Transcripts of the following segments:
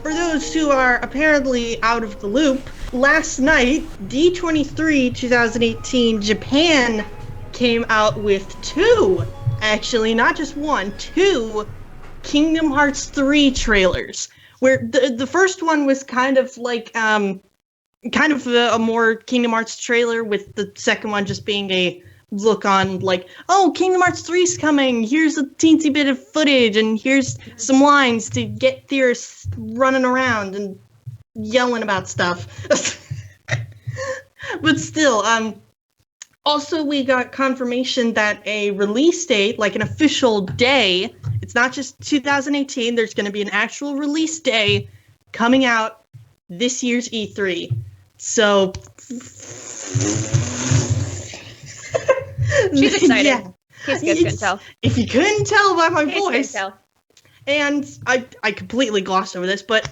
for those who are apparently out of the loop, last night, D23 2018 Japan came out with two, actually, not just one, two Kingdom Hearts 3 trailers. Where the first one was kind of like a more Kingdom Hearts trailer, with the second one just being a look on like, oh, Kingdom Hearts 3's coming, here's a teensy bit of footage, and here's some lines to get theorists running around and yelling about stuff. But still, also we got confirmation that a release date, like an official day, it's not just 2018, there's going to be an actual release day coming out this year's E3. So she's excited. Yeah. In case you guys couldn't tell. If you couldn't tell by my In case you voice. couldn't tell. And I completely glossed over this, but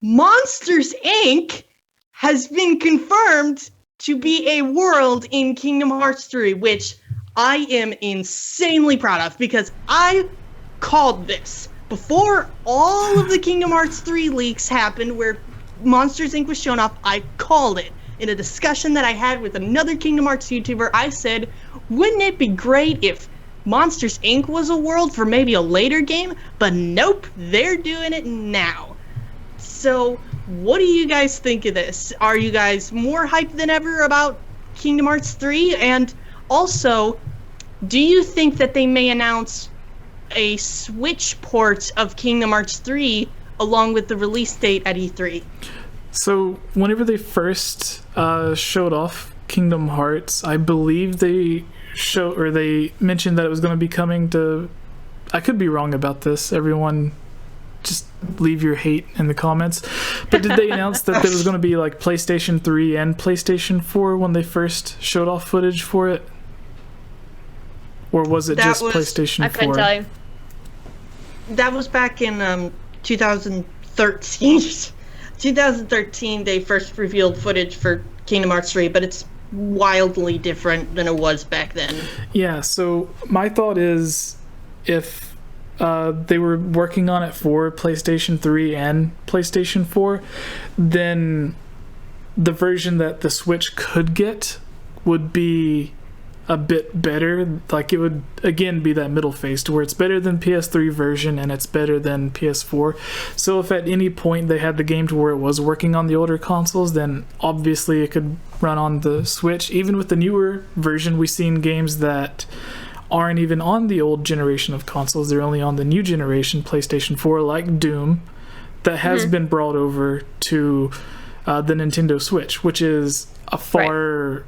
Monsters, Inc. has been confirmed to be a world in Kingdom Hearts 3, which I am insanely proud of, because I called this before all of the Kingdom Hearts 3 leaks happened, where Monsters, Inc. was shown off. I called it. In a discussion that I had with another Kingdom Hearts YouTuber, I said, wouldn't it be great if Monsters, Inc. was a world for maybe a later game? But nope, they're doing it now. So, what do you guys think of this? Are you guys more hyped than ever about Kingdom Hearts 3? And also, do you think that they may announce a Switch port of Kingdom Hearts 3 along with the release date at E3? So, whenever they first showed off Kingdom Hearts, I believe they mentioned that it was going to be coming to... I could be wrong about this. Everyone, just leave your hate in the comments. But did they announce that there was going to be like PlayStation 3 and PlayStation 4 when they first showed off footage for it? Or was it PlayStation 4? I couldn't tell you. That was back in 2013. 2013, they first revealed footage for Kingdom Hearts 3, but it's wildly different than it was back then. Yeah, so my thought is, if they were working on it for PlayStation 3 and PlayStation 4, then the version that the Switch could get would be a bit better. Like, it would again be that middle phase to where it's better than PS3 version and it's better than PS4. So if at any point they had the game to where it was working on the older consoles, then obviously it could run on the Switch. Even with the newer version, we've seen games that aren't even on the old generation of consoles, they're only on the new generation PlayStation 4, like Doom, that has been brought over to the Nintendo Switch, which is a far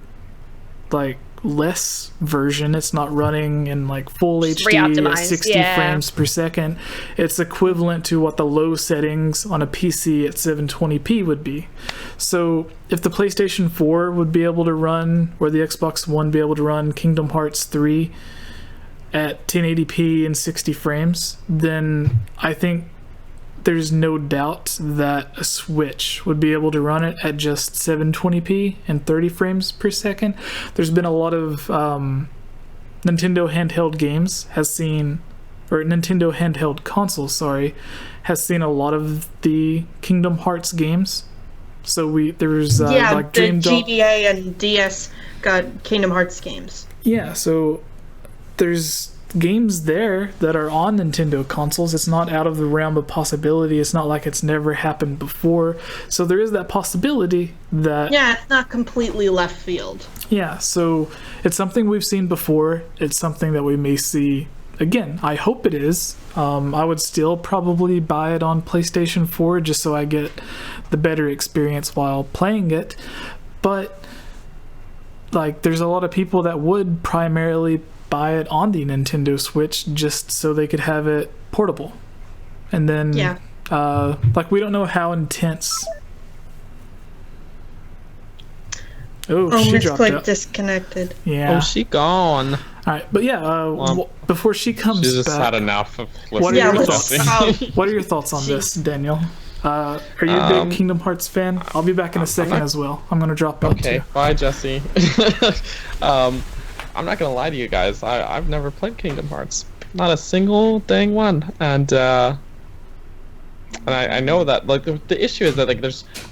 less version. It's not running in like full HD at 60 frames per second. It's equivalent to what the low settings on a PC at 720p would be. So if the PlayStation 4 would be able to run, or the Xbox One be able to run Kingdom Hearts 3 at 1080p and 60 frames, then I think there's no doubt that a Switch would be able to run it at just 720p and 30 frames per second. There's been a lot of Nintendo handheld games Nintendo handheld consoles, has seen a lot of the Kingdom Hearts games. So there's like the Dream GBA and DS got Kingdom Hearts games. Yeah, so there's games there that are on Nintendo consoles. It's not out of the realm of possibility. It's not like it's never happened before. So there is that possibility that... Yeah, it's not completely left field. Yeah, so it's something we've seen before. It's something that we may see again. I hope it is. I would still probably buy it on PlayStation 4 just so I get the better experience while playing it. But there's a lot of people that would primarily buy it on the Nintendo Switch just so they could have it portable. And then we don't know how intense... she dropped out. Disconnected. Yeah. Oh, she gone. Alright, but before she comes she's just back, had enough of what are your thoughts? Let's What are your thoughts on this, Daniel? Are you a big Kingdom Hearts fan? I'll be back in a second as well. I'm gonna drop out too. Okay, bye, Jesse. I'm not gonna lie to you guys. I've never played Kingdom Hearts, not a single dang one, and and I know that like the issue is that like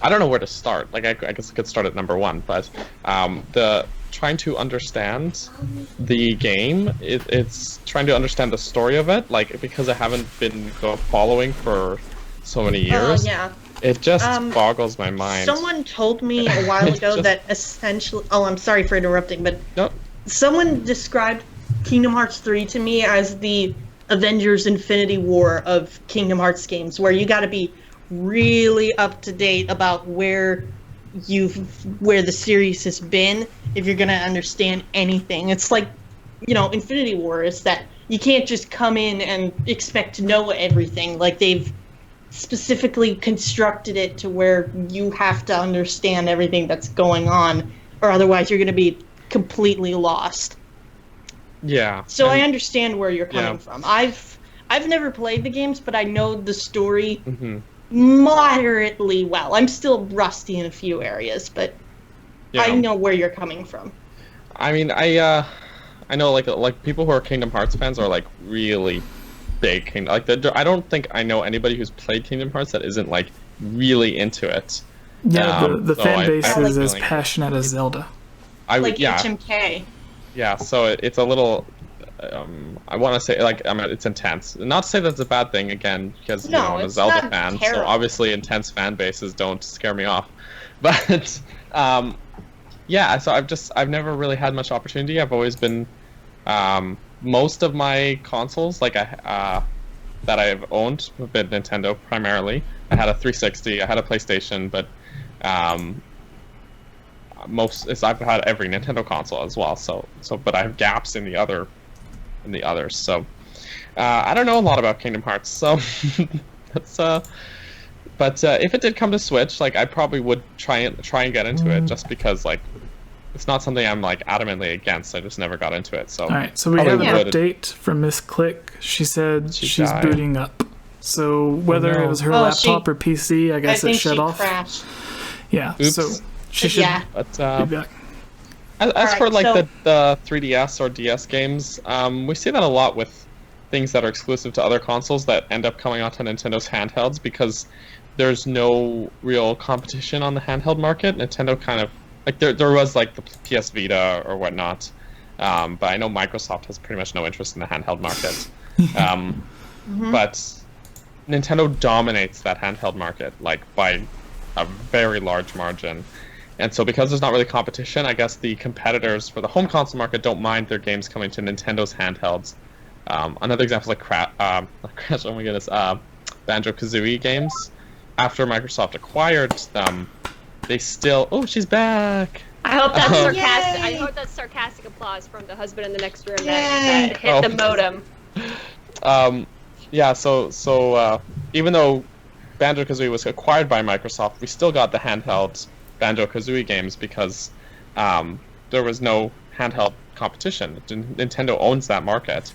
I don't know where to start. Like I guess I could start at number one, but the trying to understand the game, it's trying to understand the story of it, like because I haven't been following for so many years. Yeah. It just boggles my mind. Someone told me a while ago that essentially. Oh, I'm sorry for interrupting, but No. someone described Kingdom Hearts 3 to me as the Avengers Infinity War of Kingdom Hearts games, where you got to be really up to date about where the series has been if you're going to understand anything. It's like, Infinity War is that you can't just come in and expect to know everything. Like, they've specifically constructed it to where you have to understand everything that's going on, or otherwise you're going to be completely lost. Yeah. So I understand where you're coming from. I've never played the games, but I know the story moderately well. I'm still rusty in a few areas, but I know where you're coming from. I mean, I know like people who are Kingdom Hearts fans are like really big Kingdom. Like I don't think I know anybody who's played Kingdom Hearts that isn't like really into it. Yeah, the so fan base I is as feeling- passionate as Zelda. HMK. Yeah, so it's a little. I want to say it's intense. Not to say that's a bad thing again, because I'm a it's Zelda not fan, so terrible. obviously intense fan bases don't scare me off. But yeah, so I've never really had much opportunity. I've always been most of my consoles that I've owned have been Nintendo primarily. I had a 360, I had a PlayStation, but I've had every Nintendo console as well. So but I have gaps in the others. So I don't know a lot about Kingdom Hearts. So that's but if it did come to Switch, like I probably would try and get into it, just because like it's not something I'm like adamantly against. I just never got into it. So All right, so we have an update from Miss Click. She said she's died. booting up. So whether it was her laptop or PC, I guess it shut off. Crashed. Yeah. Oops. So she should But be back. as for like so- the 3DS or DS games, we see that a lot with things that are exclusive to other consoles that end up coming onto Nintendo's handhelds, because there's no real competition on the handheld market. Nintendo kind of like there was like the PS Vita or whatnot, but I know Microsoft has pretty much no interest in the handheld market. But Nintendo dominates that handheld market like by a very large margin. And so because there's not really competition, I guess the competitors for the home console market don't mind their games coming to Nintendo's handhelds. Another example is like Crash, oh my goodness, Banjo-Kazooie games. After Microsoft acquired them, they still... Oh, she's back! I hope that's Oh. sarcastic. I Yay! hope that's sarcastic applause from the husband in the next room that hit Oh. the modem. Yeah, so even though Banjo-Kazooie was acquired by Microsoft, we still got the handheld Banjo-Kazooie games because there was no handheld competition. Nintendo owns that market.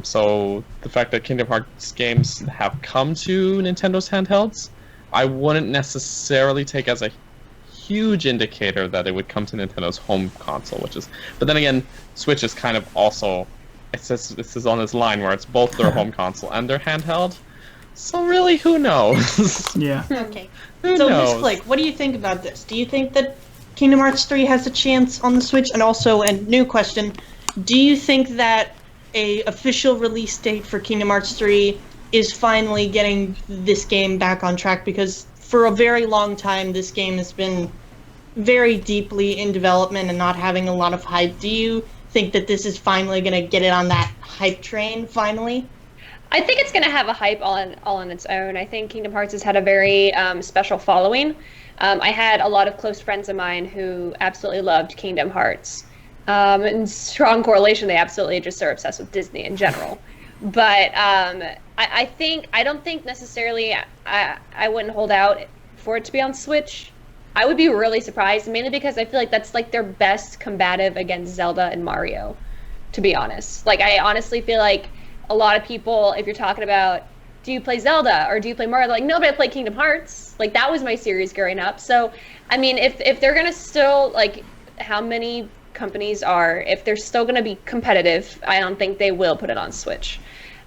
So the fact that Kingdom Hearts games have come to Nintendo's handhelds, I wouldn't necessarily take as a huge indicator that it would come to Nintendo's home console, but then again, Switch is kind of also, this is on this line where it's both their home console and their handheld. So really, who knows? Yeah. Okay. Who So, knows? Miss Blake, what do you think about this? Do you think that Kingdom Hearts 3 has a chance on the Switch? And also, a new question, do you think that a official release date for Kingdom Hearts 3 is finally getting this game back on track? Because for a very long time, this game has been very deeply in development and not having a lot of hype. Do you think that this is finally going to get it on that hype train, finally? I think it's going to have a hype all on its own. I think Kingdom Hearts has had a very special following. I had a lot of close friends of mine who absolutely loved Kingdom Hearts. In strong correlation, they absolutely just are obsessed with Disney in general. But I don't think necessarily I wouldn't hold out for it to be on Switch. I would be really surprised, mainly because I feel like that's like their best combative against Zelda and Mario, to be honest. Like, I honestly feel like a lot of people, if you're talking about, do you play Zelda or do you play Mario? They're like, no, but I play Kingdom Hearts. Like, that was my series growing up. So, I mean, if they're going to still, like, how many companies are, if they're still going to be competitive, I don't think they will put it on Switch.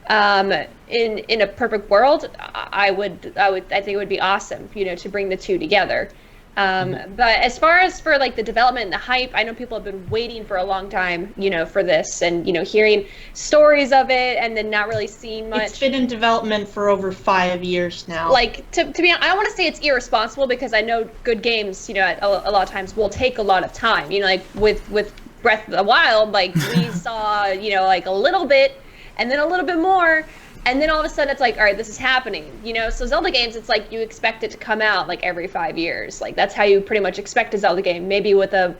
In a perfect world, I think it would be awesome, to bring the two together. But as far as for like the development and the hype, I know people have been waiting for a long time, for this, and hearing stories of it, and then not really seeing much. It's been in development for over 5 years now. Like to be honest, I don't want to say it's irresponsible, because I know good games, a lot of times will take a lot of time. Like with Breath of the Wild, like we saw, like a little bit, and then a little bit more. And then all of a sudden it's like, all right, this is happening, So Zelda games, it's like you expect it to come out like every 5 years. Like that's how you pretty much expect a Zelda game, maybe with a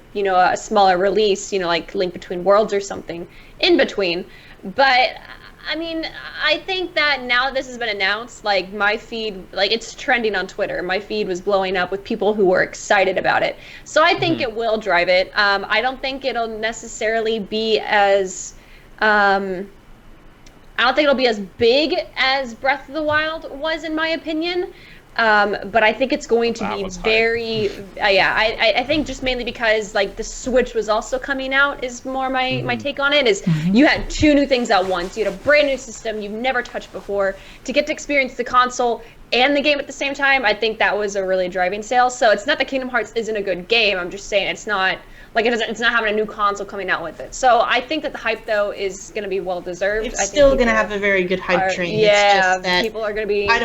smaller release, like Link Between Worlds or something in between. But I mean, I think that now this has been announced, like my feed, like it's trending on Twitter. My feed was blowing up with people who were excited about it. So I think it will drive it. I don't think it'll necessarily be as... I don't think it'll be as big as Breath of the Wild was, in my opinion, but I think it's going to be very, I think just mainly because like the Switch was also coming out is more my take on it, is you had two new things at once. You had a brand new system you've never touched before. To get to experience the console and the game at the same time, I think that was a really driving sale. So it's not that Kingdom Hearts isn't a good game, I'm just saying it's not... Like it's not having a new console coming out with it. So I think that the hype though is going to be well deserved. It's still going to have a very good hype train. Yeah, it's just that people are going to be. I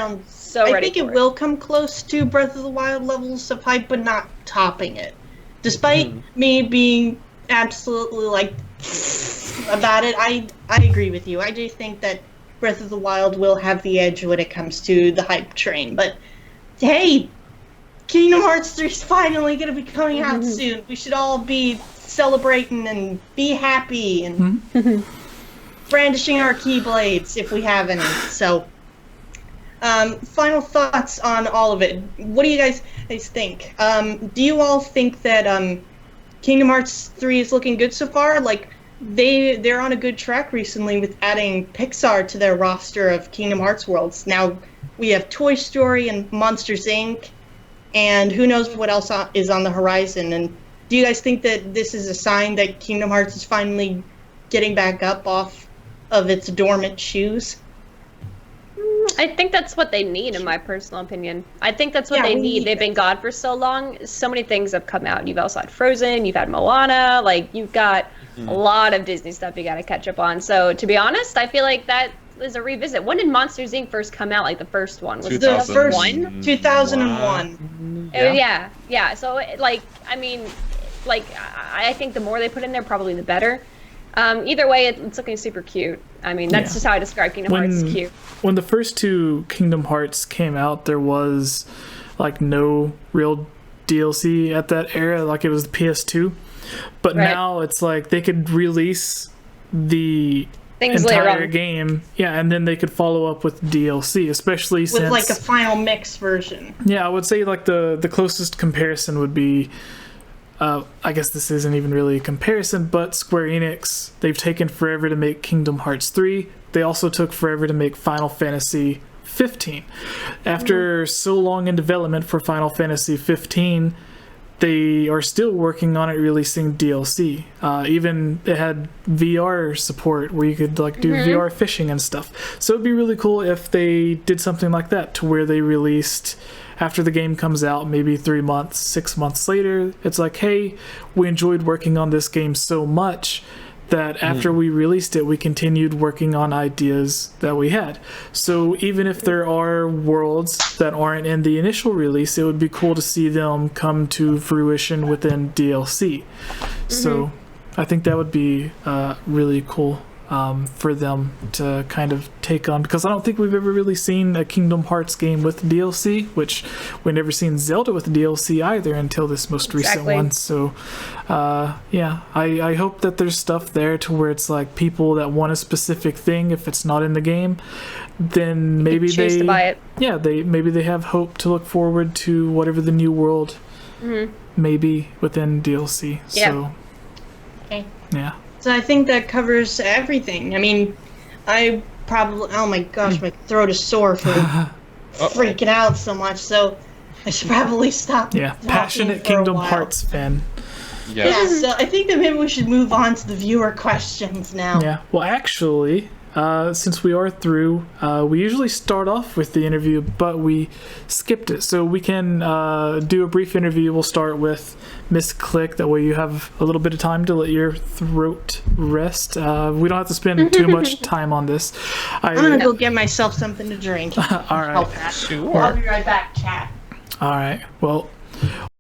think it will come close to Breath of the Wild levels of hype, but not topping it. Despite me being absolutely like about it, I agree with you. I do think that Breath of the Wild will have the edge when it comes to the hype train. But hey, Kingdom Hearts 3 is finally going to be coming out soon. We should all be celebrating and be happy and brandishing our keyblades if we have any. So, final thoughts on all of it. What do you guys think? Do you all think that Kingdom Hearts 3 is looking good so far? Like, they're on a good track recently with adding Pixar to their roster of Kingdom Hearts worlds. Now, we have Toy Story and Monsters, Inc., and who knows what else is on the horizon. And do you guys think that this is a sign that Kingdom Hearts is finally getting back up off of its dormant shoes? I think that's what they need, in my personal opinion. I think that's what they need. They've been gone for so long. So many things have come out. You've also had Frozen, you've had Moana, like you've got a lot of Disney stuff you got to catch up on. So to be honest, I feel like that is a revisit. When did Monsters, Inc. first come out? Like the first one? Was it the first one? 2001. Yeah. So like, I mean, like I think the more they put in there, probably the better. Either way, it's looking super cute. I mean, that's just how I describe Kingdom Hearts. Cute. When the first two Kingdom Hearts came out, there was like no real DLC at that era. Like it was the PS2, but now it's like they could release the entire game, and then they could follow up with DLC, especially with like a final mix version. Yeah, I would say like the closest comparison would be, I guess this isn't even really a comparison, but Square Enix, they've taken forever to make Kingdom Hearts 3. They also took forever to make Final Fantasy 15. After so long in development for Final Fantasy 15, they are still working on it, releasing DLC. Even it had VR support where you could like do VR fishing and stuff. So it'd be really cool if they did something like that, to where they released after the game comes out, maybe 3 months, 6 months later. It's like, hey, we enjoyed working on this game so much that after we released it, we continued working on ideas that we had. So even if there are worlds that aren't in the initial release, it would be cool to see them come to fruition within DLC. So I think that would be really cool for them to kind of take on, because I don't think we've ever really seen a Kingdom Hearts game with DLC, which we've never seen Zelda with DLC either until this most recent one. So I hope that there's stuff there to where it's like people that want a specific thing, if it's not in the game, then maybe they to buy it. Yeah, maybe they have hope to look forward to whatever the new world may be within DLC. So yeah. So I think that covers everything. I mean, I probably... Oh my gosh, my throat is sore from freaking out so much, so I should probably stop. Yeah, passionate Kingdom Hearts fan. Yeah, so I think that maybe we should move on to the viewer questions now. Yeah, well actually, since we are through, we usually start off with the interview, but we skipped it. So we can do a brief interview. We'll start with Miss Click. That way you have a little bit of time to let your throat rest. We don't have to spend too much time on this. I'm going to go get myself something to drink. All right. I'll be right back, chat. All right. Well,